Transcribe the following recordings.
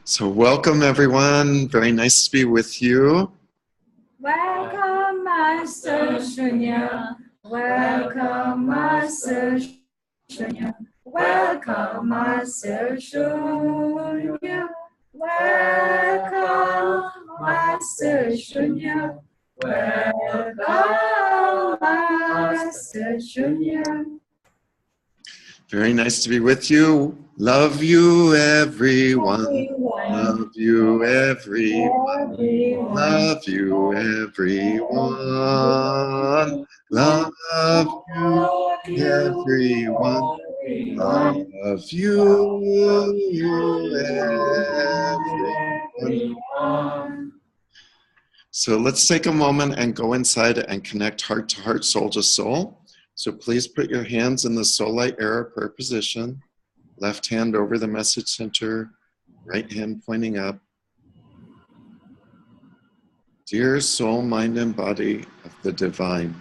So welcome everyone, very nice to be with you. Welcome Master Shunya, welcome Master Shunya, welcome Master Shunya, welcome Master Shunya, welcome Master Shunya. Very nice to be with you. Love you everyone. Love you everyone. Love you everyone. Love you everyone. Love you everyone. So let's take a moment and go inside and connect heart to heart, soul to soul. So please put your hands in the soul light era prayer position. Left hand over the message center, right hand pointing up. Dear soul, mind, and body of the divine,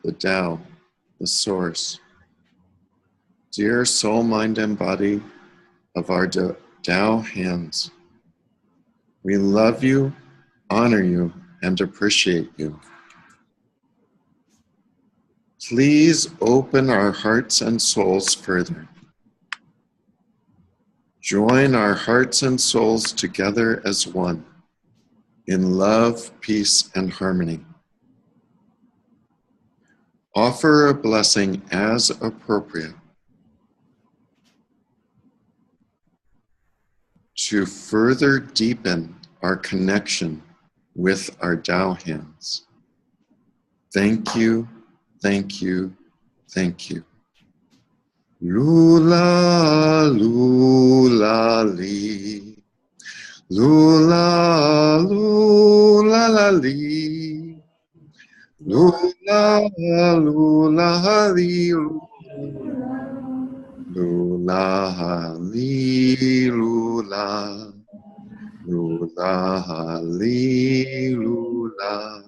the Tao, the source. Dear soul, mind, and body of our Tao hands. We love you, honor you, and appreciate you. Please open our hearts and souls further. Join our hearts and souls together as one, in love, peace, and harmony. Offer a blessing as appropriate to further deepen our connection with our Tao hands. Thank you, thank you, thank you. Lula, lula, li. Lula, lula, la, li. Lula, lula, li. Lula, li, lula. Lula, li, lula.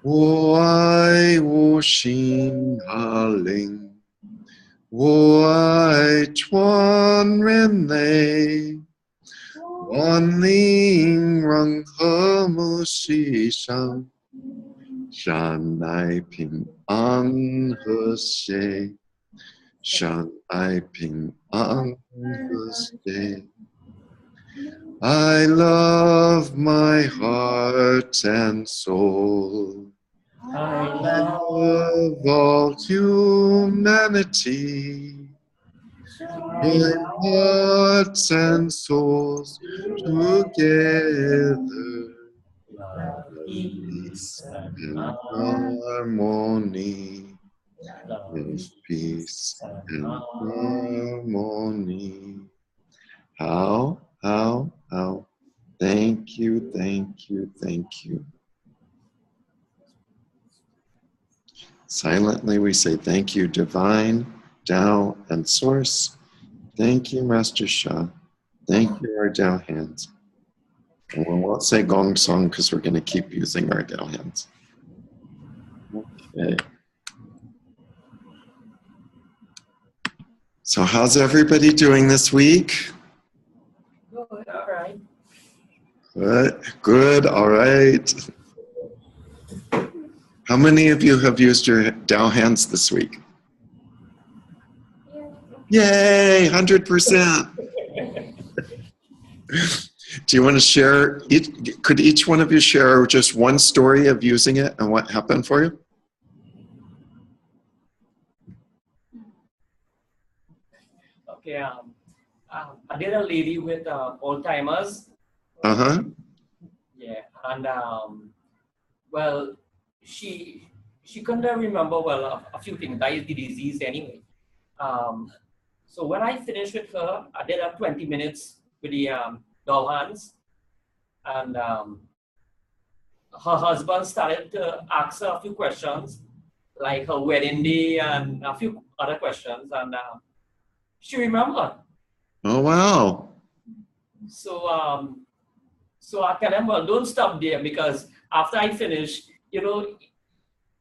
Wo ai wo xin ha ling. 我爱传人类，万灵任和睦喜上，善爱平安和谐，善爱平安和谐。I love my heart and soul. I love all humanity. My hearts and souls together. Peace and harmony. With peace and harmony. How? Thank you, thank you, thank you. Silently we say thank you, Divine, Tao, and Source. Thank you, Master Sha. Thank you, our Tao hands. And we won't say gong song because we're going to keep using our Tao hands. Okay. So how's everybody doing this week? Good, all right. Good, all right. How many of you have used your Tao hands this week? Yay, 100%. Do you want to share, could each one of you share just one story of using it and what happened for you? Okay, I did a lady with Alzheimer's. Uh-huh. Yeah, and well, she couldn't remember well a few things. That is the disease anyway. So when I finished with her, I did 20 minutes with the Tao hands, and her husband started to ask her a few questions, like her wedding day and a few other questions, and she remembered. Oh wow! So so I tell them, well, don't stop there, because after I finish, you know,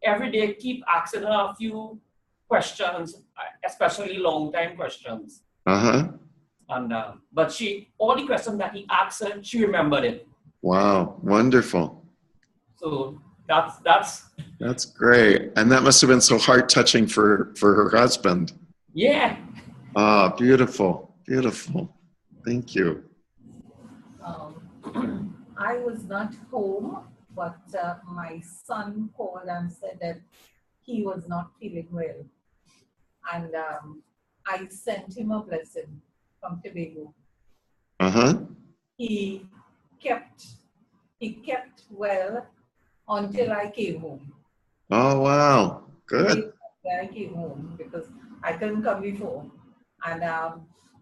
every day keep asking her a few questions, especially long time questions. Uh-huh. And but all the questions that he asked her, she remembered it. Wow, wonderful. So that's great. And that must have been so heart-touching for her husband. yeah. Ah, beautiful, beautiful. Thank you. I was not home, but my son called and said that he was not feeling well. And I sent him a blessing from Tobago. Uh-huh. He kept well until I came home. Oh, wow. Good. I came home because I couldn't come before. And,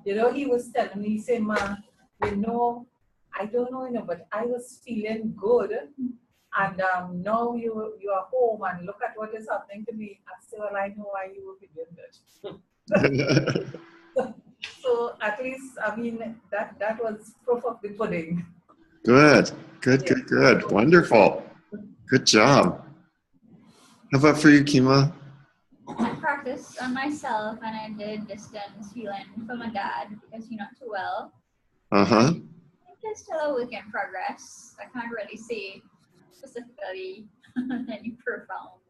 he was telling me, he said, Ma, I don't know, but I was feeling good. And now you are home and look at what is happening to me. I said, well, I know why you were feeling good. So at least, I mean, that was proof of the pudding. Good. Wonderful. Good job. How about for you, Kima? I practiced on myself and I did distance healing for my dad because he's not too well. Uh-huh. I think it's still a work in progress. I can't really say specifically any profound.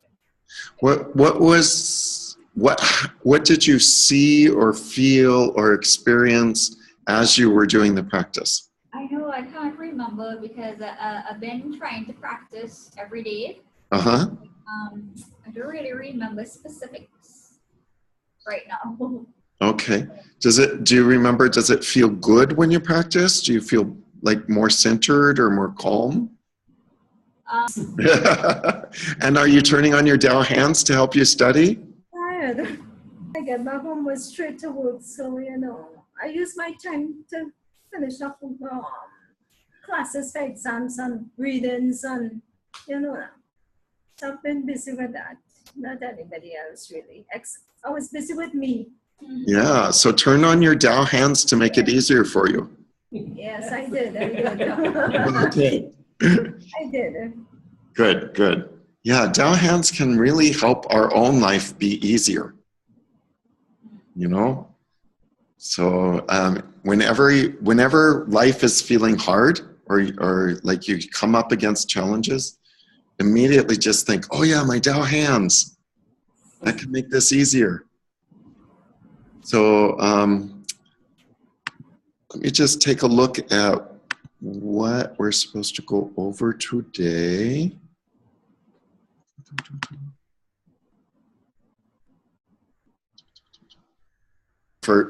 What did you see or feel or experience as you were doing the practice? I know I can't remember because I've been trying to practice every day. Uh-huh. I don't really remember specifics right now. Okay. Do you remember, does it feel good when you practice? Do you feel like more centered or more calm? And are you turning on your Tao Hands to help you study? Tired. I get back home was straight to work, so I use my time to finish up classes for exams and readings and so I've been busy with that. Not anybody else really. I was busy with me. Yeah, so turn on your Tao Hands to make it easier for you. Yes, I did. Okay. I did. Good. Yeah, Tao Hands can really help our own life be easier. So whenever life is feeling hard or like you come up against challenges, immediately just think, oh yeah, my Tao Hands. That can make this easier. So let me just take a look at what we're supposed to go over today.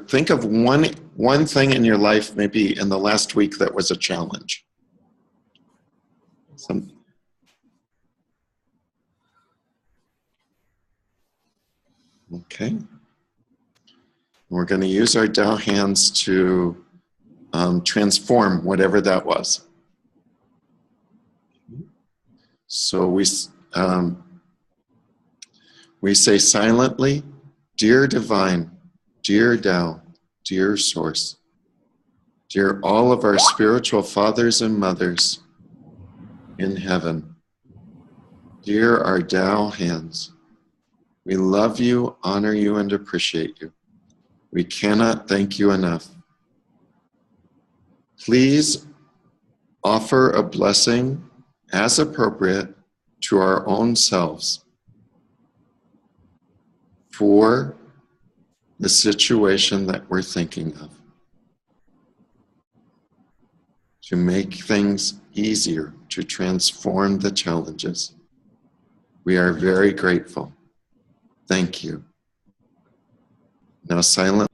Think of one thing in your life, maybe in the last week, that was a challenge. Okay. We're going to use our Tao Hands to transform whatever that was. So we say silently, dear Divine, dear Tao, dear Source, dear all of our spiritual fathers and mothers in heaven, dear our Tao Hands, we love you, honor you, and appreciate you. We cannot thank you enough. Please offer a blessing as appropriate to our own selves for the situation that we're thinking of, to make things easier, to transform the challenges. We are very grateful. Thank you. Now silent.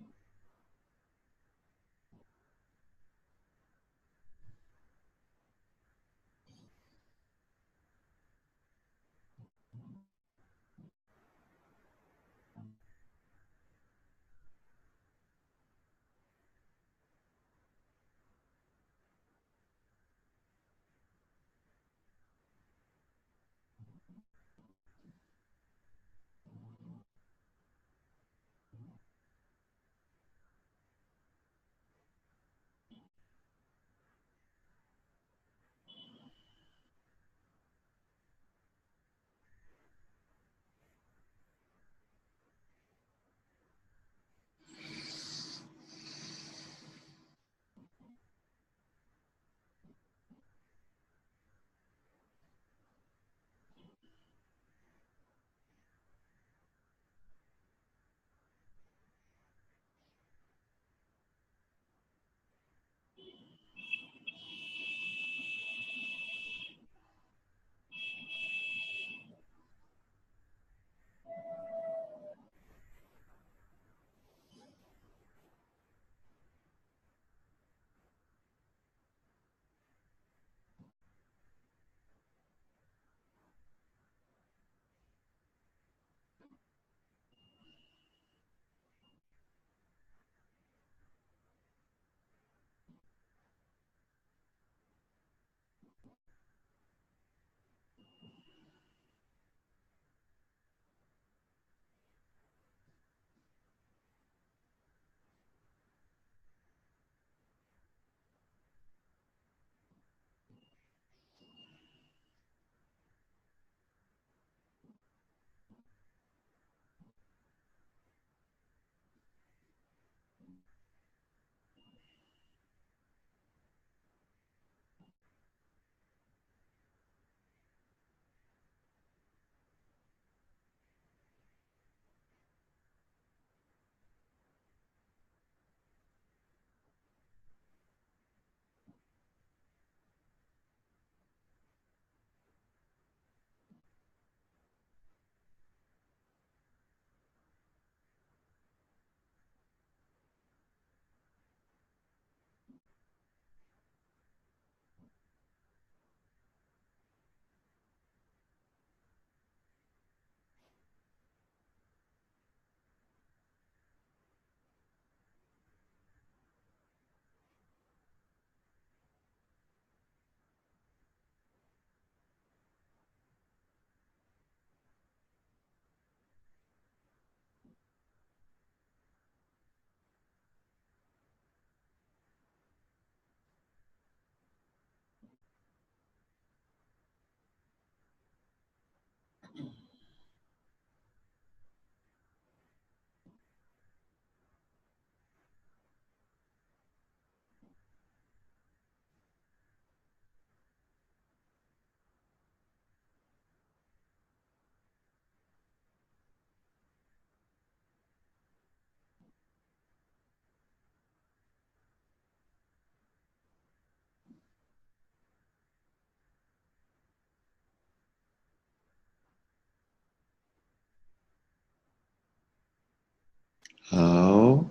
How.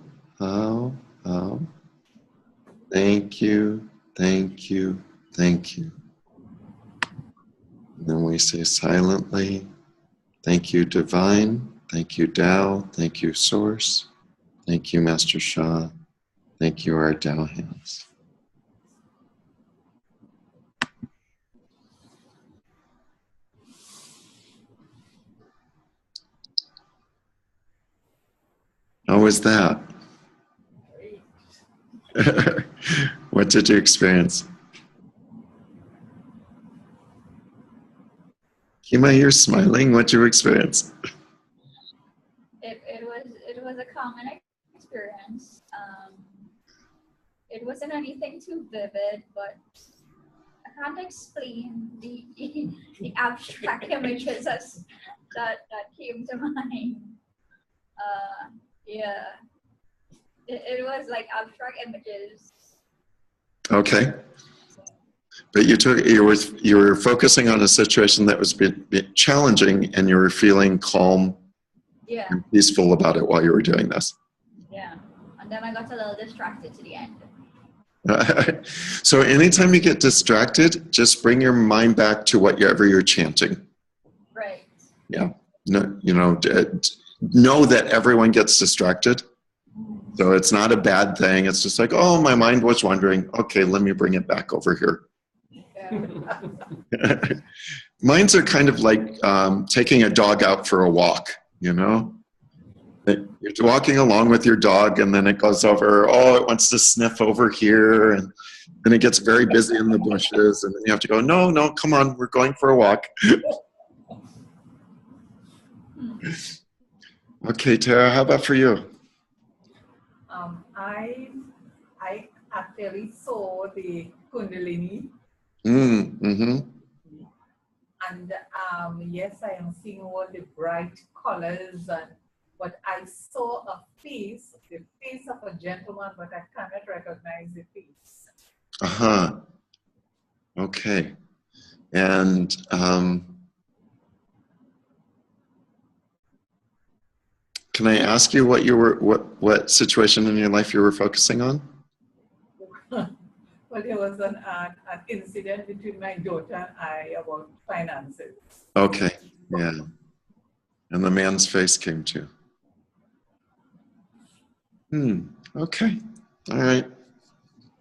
Thank you, thank you, thank you. And then we say silently, thank you, Divine. Thank you, Tao. Thank you, Source. Thank you, Master Sha. Thank you, our Tao Hands. How was that? What did you experience? Kima, you're smiling. What did you experience? It was a common experience. It wasn't anything too vivid, but I can't explain the the abstract images that came to mind. Yeah, it was like abstract images. Okay. But you were focusing on a situation that was bit challenging, and you were feeling calm Yeah, and peaceful about it while you were doing this. yeah. And then I got a little distracted to the end. So anytime you get distracted, just bring your mind back to whatever you're chanting. Right. Yeah. No, know that everyone gets distracted. So it's not a bad thing. It's just like, oh, my mind was wandering. Okay, let me bring it back over here. Yeah. Minds are kind of like taking a dog out for a walk, you know? You're walking along with your dog, and then it goes over, oh, it wants to sniff over here, and then it gets very busy in the bushes, and then you have to go, no, come on, we're going for a walk. Okay, Tara, how about for you? I actually saw the Kundalini, Mm-hmm. and yes, I am seeing all the bright colors, but I saw the face of a gentleman, but I cannot recognize the face. Uh-huh. Okay. And can I ask you what situation in your life you were focusing on? Well, there was an incident between my daughter and I about finances. Okay. Yeah. And the man's face came too. Okay. All right.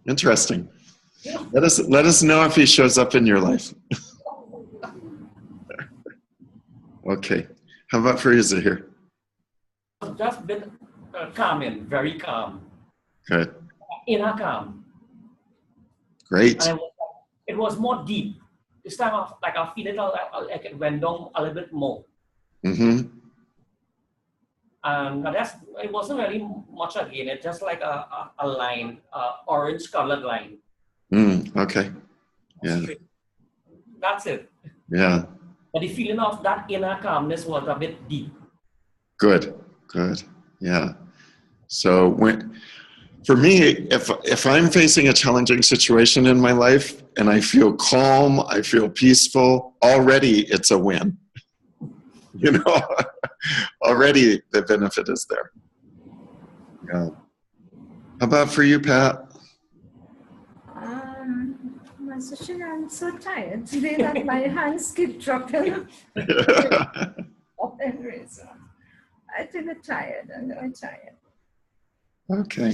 Interesting. Let us know if he shows up in your life. Okay. How about for you, Zahir? Just been calming, very calm. Good. Inner calm. Great. And it was more deep. This time, I feel it like it went down a little bit more. Mm-hmm. And it wasn't really much again. It's just like a line, orange colored line. Okay. Yeah. Straight. That's it. Yeah. But the feeling of that inner calmness was a bit deep. Good. Yeah. So for me, if I'm facing a challenging situation in my life and I feel calm, I feel peaceful, already it's a win. You know, already the benefit is there. Yeah. How about for you, Pat? Master Shin, I'm so tired today that my hands keep dropping. I feel tired. I'm very tired. Okay.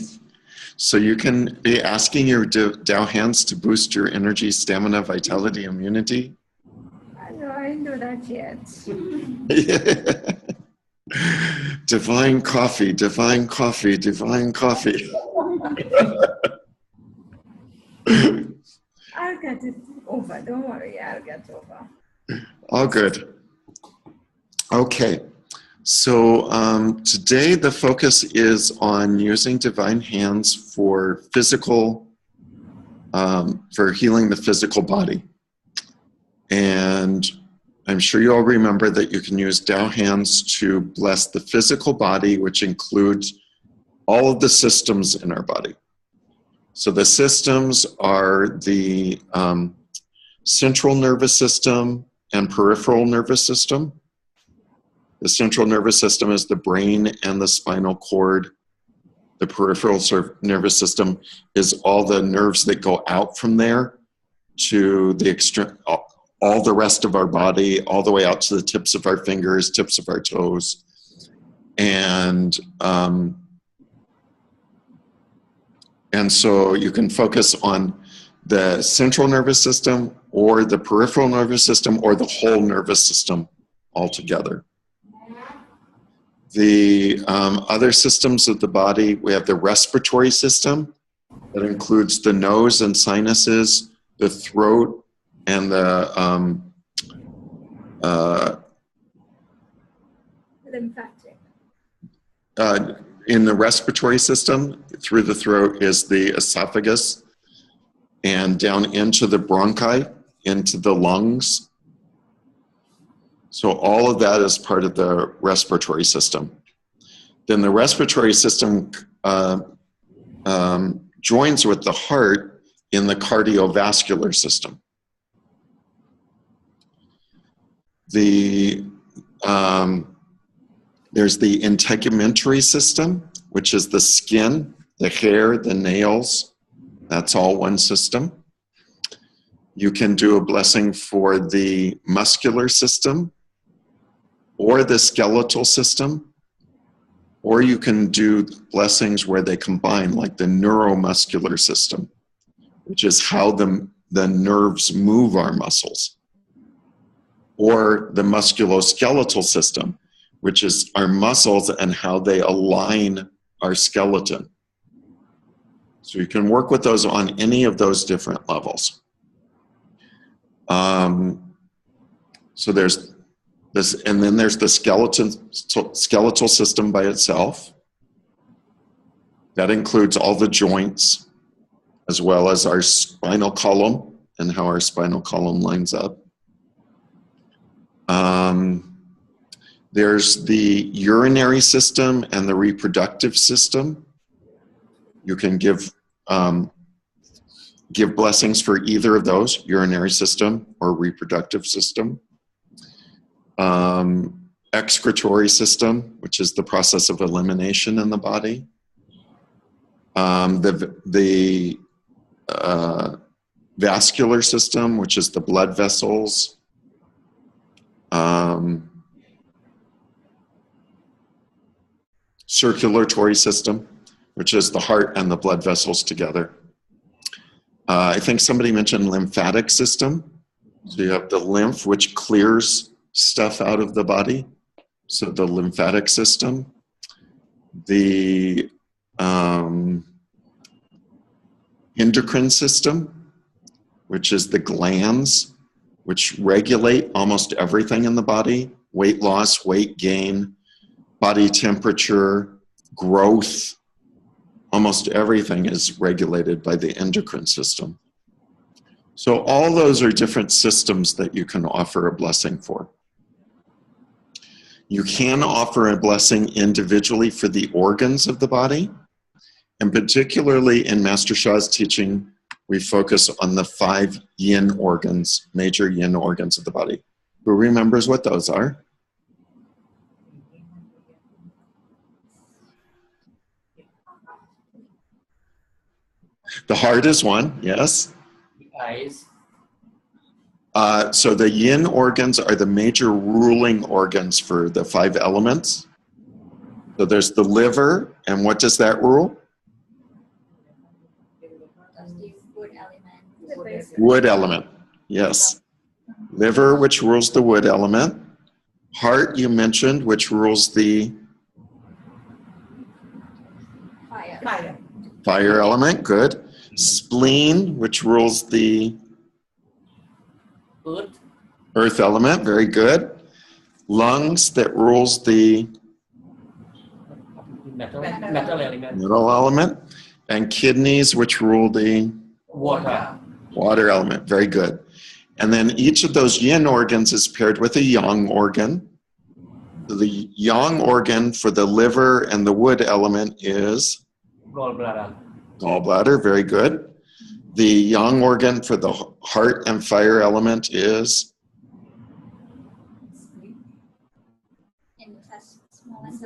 So you can be asking your Tao Hands to boost your energy, stamina, vitality, immunity. I know I didn't do that yet. Divine coffee, divine coffee, divine coffee. I'll get it over. Don't worry, I'll get over. All good. Okay. So today the focus is on using divine hands for for healing the physical body. And I'm sure you all remember that you can use Tao Hands to bless the physical body, which includes all of the systems in our body. So the systems are the central nervous system and peripheral nervous system. The central nervous system is the brain and the spinal cord. The peripheral nervous system is all the nerves that go out from there to the extreme, all the rest of our body, all the way out to the tips of our fingers, tips of our toes. And so you can focus on the central nervous system or the peripheral nervous system or the whole nervous system altogether. The other systems of the body, we have the respiratory system that includes the nose and sinuses, the throat, and the lymphatic. In the respiratory system, through the throat is the esophagus, and down into the bronchi, into the lungs. So all of that is part of the respiratory system. Then the respiratory system joins with the heart in the cardiovascular system. There's the integumentary system, which is the skin, the hair, the nails. That's all one system. You can do a blessing for the muscular system or the skeletal system, or you can do blessings where they combine, like the neuromuscular system, which is how the nerves move our muscles, or the musculoskeletal system, which is our muscles and how they align our skeleton. So you can work with those on any of those different levels. So there's this, and then there's the skeletal system by itself. That includes all the joints, as well as our spinal column and how our spinal column lines up. There's the urinary system and the reproductive system. You can give blessings for either of those, urinary system or reproductive system. Excretory system, which is the process of elimination in the body. The vascular system, which is the blood vessels. Circulatory system, which is the heart and the blood vessels together. I think somebody mentioned lymphatic system. So you have the lymph, which clears stuff out of the body. So the lymphatic system. The endocrine system, which is the glands, which regulate almost everything in the body. Weight loss, weight gain, body temperature, growth. Almost everything is regulated by the endocrine system. So all those are different systems that you can offer a blessing for. You can offer a blessing individually for the organs of the body. And particularly in Master Sha's teaching, we focus on the 5 yin organs, major yin organs of the body. Who remembers what those are? The heart is one, yes. The eyes. So the yin organs are the major ruling organs for the 5 elements. So there's the liver, and what does that rule? Wood element, yes. Liver, which rules the wood element. Heart, you mentioned, which rules the fire element, good. Spleen, which rules the earth element, very good. Lungs, that rules the metal element. Metal element. And kidneys, which rule the water element, very good. And then each of those yin organs is paired with a yang organ. The yang organ for the liver and the wood element is Gallbladder. Gallbladder, very good. The yang organ for the heart and fire element is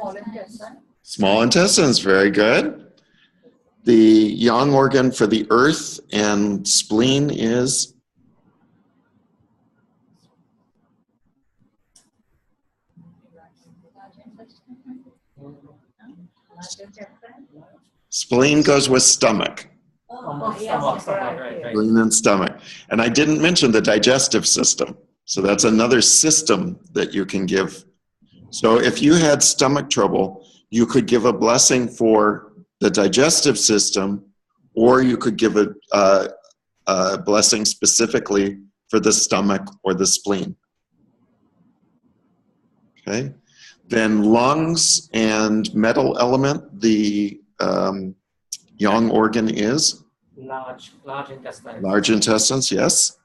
Small intestine. Small intestines, very good. The yang organ for the earth and spleen is? Spleen goes with stomach. Stomach, right. Spleen and stomach. And I didn't mention the digestive system. So that's another system that you can give. So if you had stomach trouble, you could give a blessing for the digestive system, or you could give a blessing specifically for the stomach or the spleen. Okay. Then lungs and metal element, the yang organ is? Large intestine. Large intestines, yes.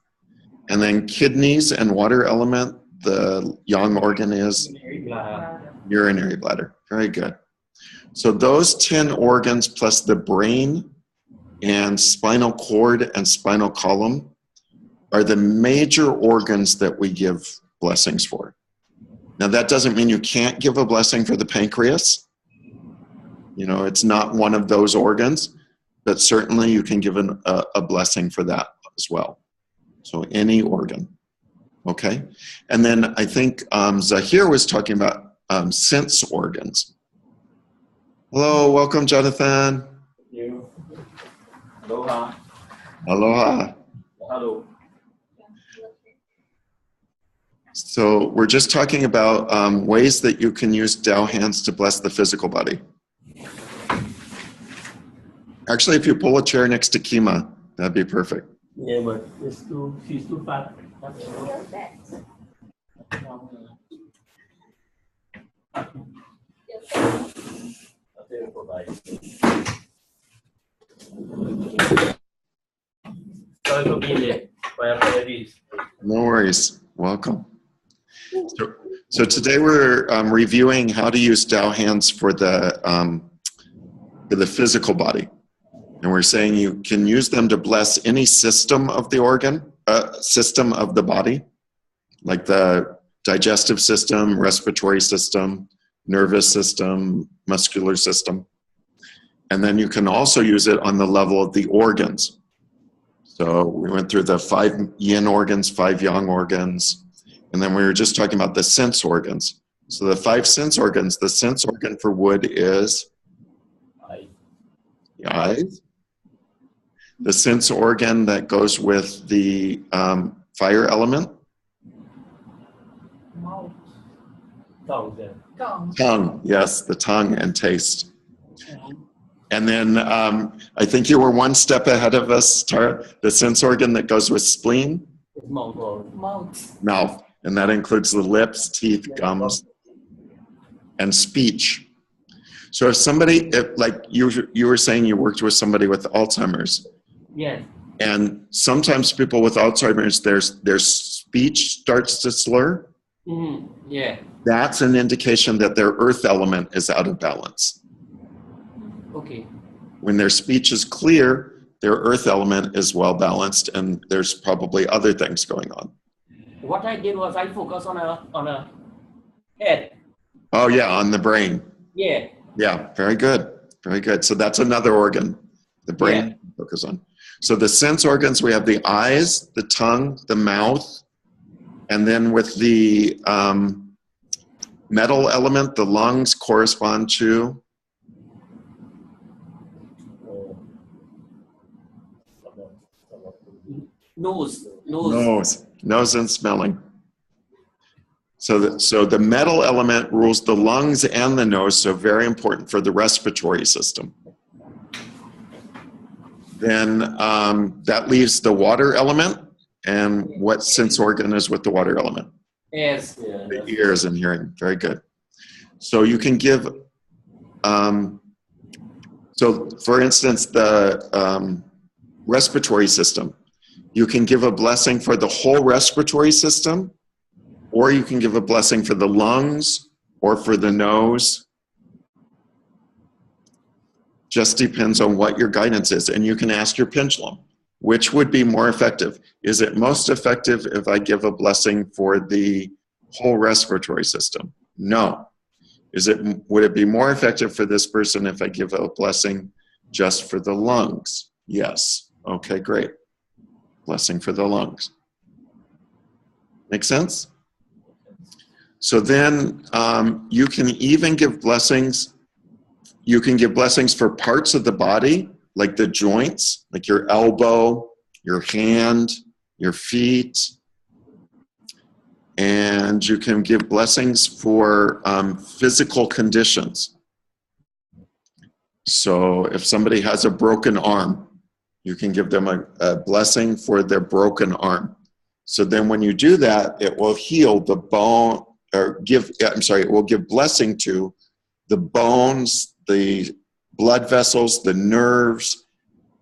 And then kidneys and water element, the yang organ is? Urinary bladder. Very good. So those 10 organs plus the brain and spinal cord and spinal column are the major organs that we give blessings for. Now that doesn't mean you can't give a blessing for the pancreas. You know, it's not one of those organs, but certainly you can give a blessing for that as well. So any organ, okay? And then I think Zahir was talking about sense organs. Hello, welcome, Jonathan. Thank you. Aloha. Aloha. Hello. So we're just talking about ways that you can use Tao hands to bless the physical body. Actually, if you pull a chair next to Kima, that'd be perfect. Yeah, but she's too fat. Sorry for being late. My apologies. No worries. Welcome. So today we're reviewing how to use Tao hands for the physical body. And we're saying you can use them to bless any system of the organ, system of the body, like the digestive system, respiratory system, nervous system, muscular system. And then you can also use it on the level of the organs. So we went through the 5 yin organs, 5 yang organs, and then we were just talking about the sense organs. So the 5 sense organs, the sense organ for wood is the eyes. The sense organ that goes with the fire element? Mouth. Tongue. Tongue, yes, the tongue and taste. And then I think you were one step ahead of us, Tara. The sense organ that goes with spleen? Mouth. Mouth. And that includes the lips, teeth, gums, and speech. So if somebody, like you were saying you worked with somebody with Alzheimer's. Yeah. And sometimes people with Alzheimer's, their speech starts to slur. Mm-hmm. Yeah. That's an indication that their earth element is out of balance. Okay. When their speech is clear, their earth element is well balanced, and there's probably other things going on. What I did was I focused on a head. Oh yeah, on the brain. Yeah. Yeah, very good. Very good. So that's another organ, the brain, to focus on. So the sense organs, we have the eyes, the tongue, the mouth, and then with the metal element, the lungs correspond to? Nose and smelling. So the metal element rules the lungs and the nose, so very important for the respiratory system. Then that leaves the water element. And what sense organ is with the water element? Yes. The ears and hearing. Very good. So you can give, so for instance, the respiratory system. You can give a blessing for the whole respiratory system, or you can give a blessing for the lungs or for the nose. Just depends on what your guidance is. And you can ask your pendulum, which would be more effective? Is it most effective if I give a blessing for the whole respiratory system? No. Would it be more effective for this person if I give a blessing just for the lungs? Yes. Okay, great. Blessing for the lungs. Make sense? So then you can even give blessings. You can give blessings for parts of the body, like the joints, like your elbow, your hand, your feet. And you can give blessings for physical conditions. So if somebody has a broken arm, you can give them a blessing for their broken arm. So then when you do that, it will heal the bone, or it will give blessing to the bones, the blood vessels, the nerves,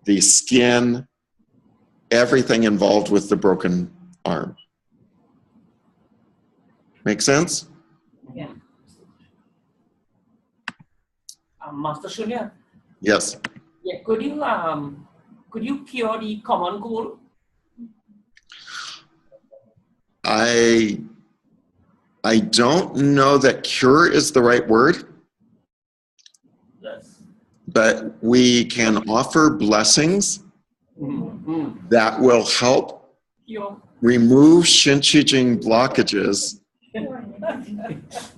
the skin, everything involved with the broken arm. Make sense? Yeah. Master Shunya. Yes. Yeah. Could you cure the common cold? I don't know that cure is the right word, Yes. but we can offer blessings that will help Cure. remove Shinchijing blockages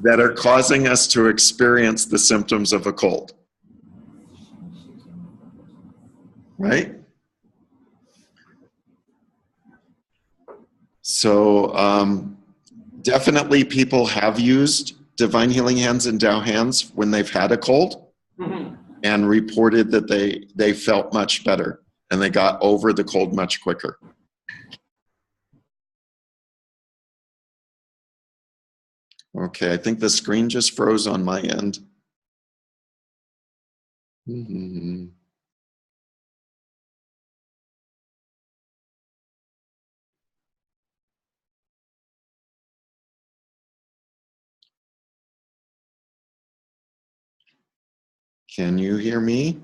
that are causing us to experience the symptoms of a cold. Right? So definitely people have used Divine Healing Hands and Tao Hands when they've had a cold and reported that they felt much better and they got over the cold much quicker. Okay, I think the screen just froze on my end. Can you hear me?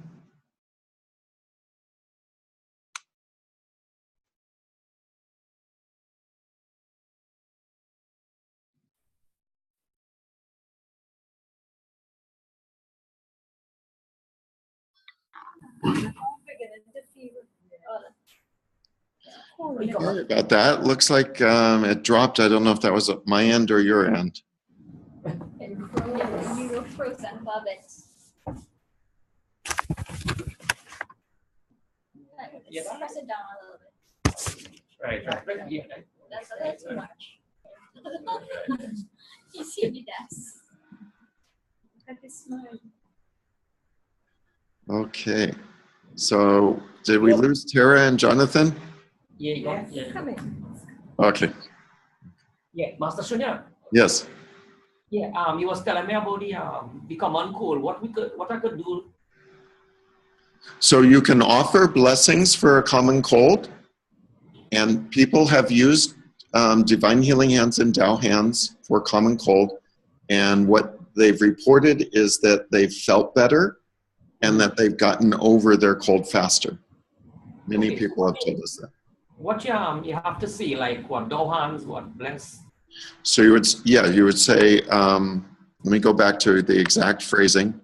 Sorry about that. Looks like it dropped. I don't know if that was my end or your end. You were frozen, love it. Yeah. Press it down a little bit. Right. Yeah. That's a little too much. You see me dance. Okay. So did we lose Tara and Jonathan? Yeah. Okay. Yeah. Master Shunya. Yes. Yeah. You was telling me about the common cold. What I could do. So you can offer blessings for a common cold, and people have used Divine Healing Hands and Tao Hands for common cold, and what they've reported is that they've felt better and that they've gotten over their cold faster. Many people have told us that. What you have to see, like what Tao Hands, what bless. So you would say, let me go back to the exact phrasing.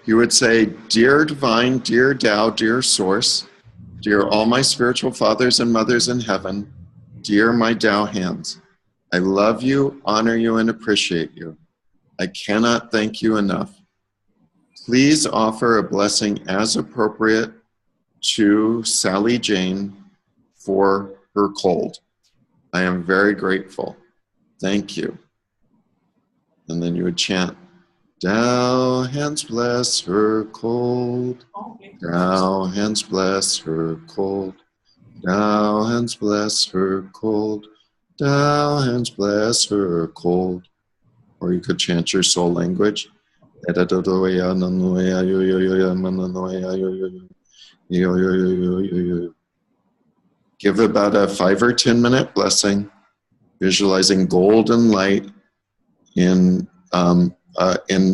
You would say, dear Divine, dear Tao, dear Source, dear all my spiritual fathers and mothers in heaven, dear my Tao Hands, I love you, honor you, and appreciate you. I cannot thank you enough. Please offer a blessing as appropriate to Sally Jane for her cold. I am very grateful. Thank you. And then you would chant, Tao Hands bless her cold. Tao Hands bless her cold. Tao Hands bless her cold. Tao Hands bless her cold. Or you could chant your soul language. Give about a 5 or 10 minute blessing, visualizing golden light in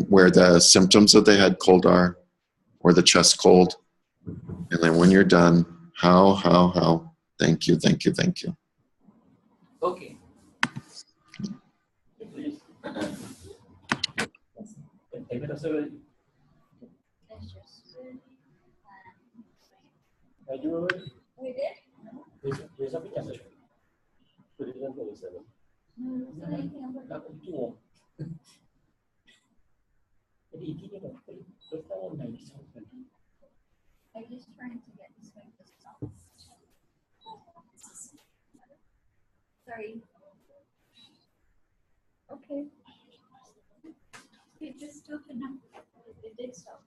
where the symptoms of the head cold are, or the chest cold, And then when you're done, how, thank you, thank you, thank you. Okay. Please. Let's just Are you already? we did? There's a picture session. 2027. No, it's not anything about that. I'm just trying to get this one to stop. Sorry. Okay. It just opened up. It did stop.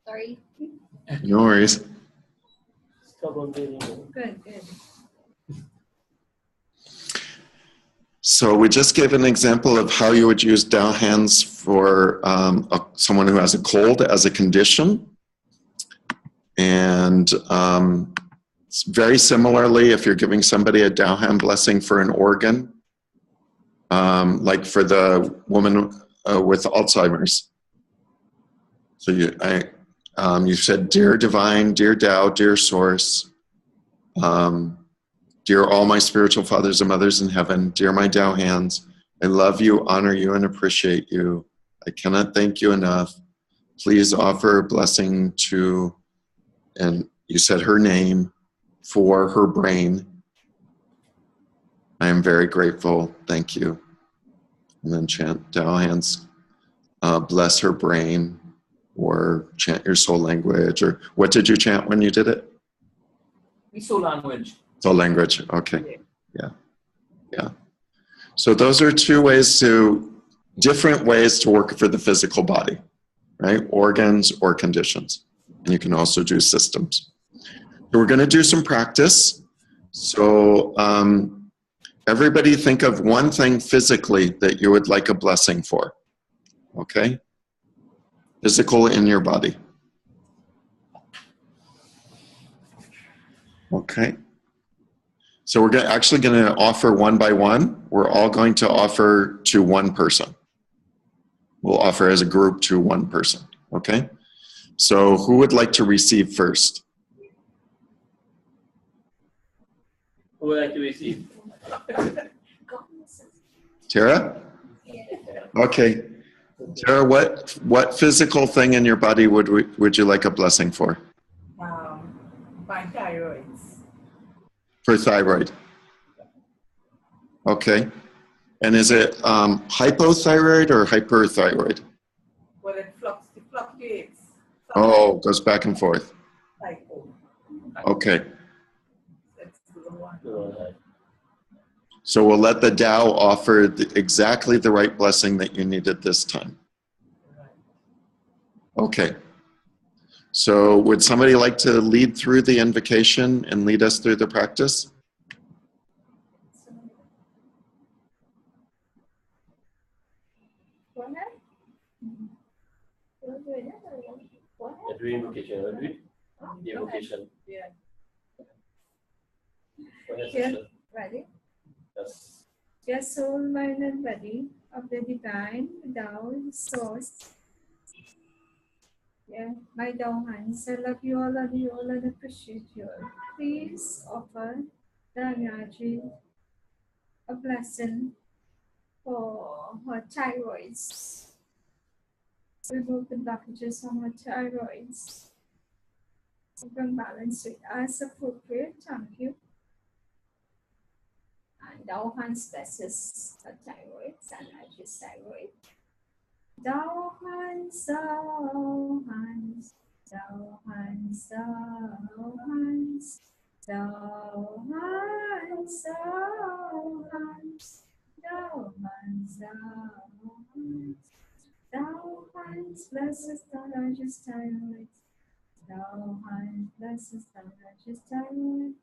Sorry. No worries. Stubborn baby. Good, good. So we just gave an example of how you would use Tao Hands for someone who has a cold as a condition. And very similarly, if you're giving somebody a Tao Hand Blessing for an organ, like for the woman with Alzheimer's. So you said, Dear Divine, Dear Tao, Dear Source, dear all my spiritual fathers and mothers in heaven, dear my Tao Hands, I love you, honor you, and appreciate you. I cannot thank you enough. Please offer a blessing to, and you said her name, for her brain. I am very grateful. Thank you. And then chant Tao Hands, bless her brain, or chant your soul language, or what did you chant when you did it? We soul language. Soul language, okay. Yeah. So those are different ways to work for the physical body, right? Organs or conditions. And you can also do systems. So we're going to do some practice. So everybody think of one thing physically that you would like a blessing for, okay? Physical in your body. Okay. So we're actually going to offer one by one. We're all going to offer to one person. We'll offer as a group to one person, okay? So who would like to receive first? Who would like to receive? Tara? Okay. Tara, what physical thing in your body would you like a blessing for? My thyroids. For thyroid. Okay. And is it hypothyroid or hyperthyroid? Well, it fluctuates. Oh, goes back and forth. Hypo. Okay. That's the one. So we'll let the Tao offer exactly the right blessing that you needed this time. Okay. So would somebody like to lead through the invocation and lead us through the practice? Go ahead. You'll do it. Go ahead. Do invocation. Do it. The invocation. Yeah. Go ahead, Yeah. sister. Ready? Yes. Your soul, mind, and body of the divine Tao source. Yeah, my Tao Hands, I love you all and appreciate you all. Please offer the energy, a blessing for her thyroids. Remove the blockages on her thyroids. Bring balance with us appropriate. Thank you. And Tao Hands blesses her thyroids and energies thyroid. Tao Hands, Tao Hands, Tao Hands, Tao Hands, Tao Hands, Tao Hands, Tao Hands, Tao Hands, Tao Hands blesses the largest thyroid. Tao Hands blesses the largest thyroid.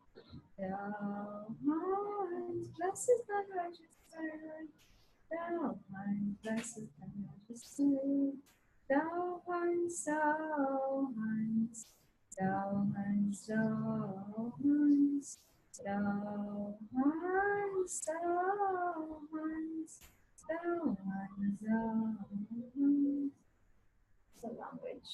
Tao Hands blesses the largest thyroid. Tao Hands blesses the largest thyroid. Tao Hands, Tao Hands, Tao Hands, Tao Hands, Tao Hands, Tao Hands, Tao Hands, Tao Hands. The language.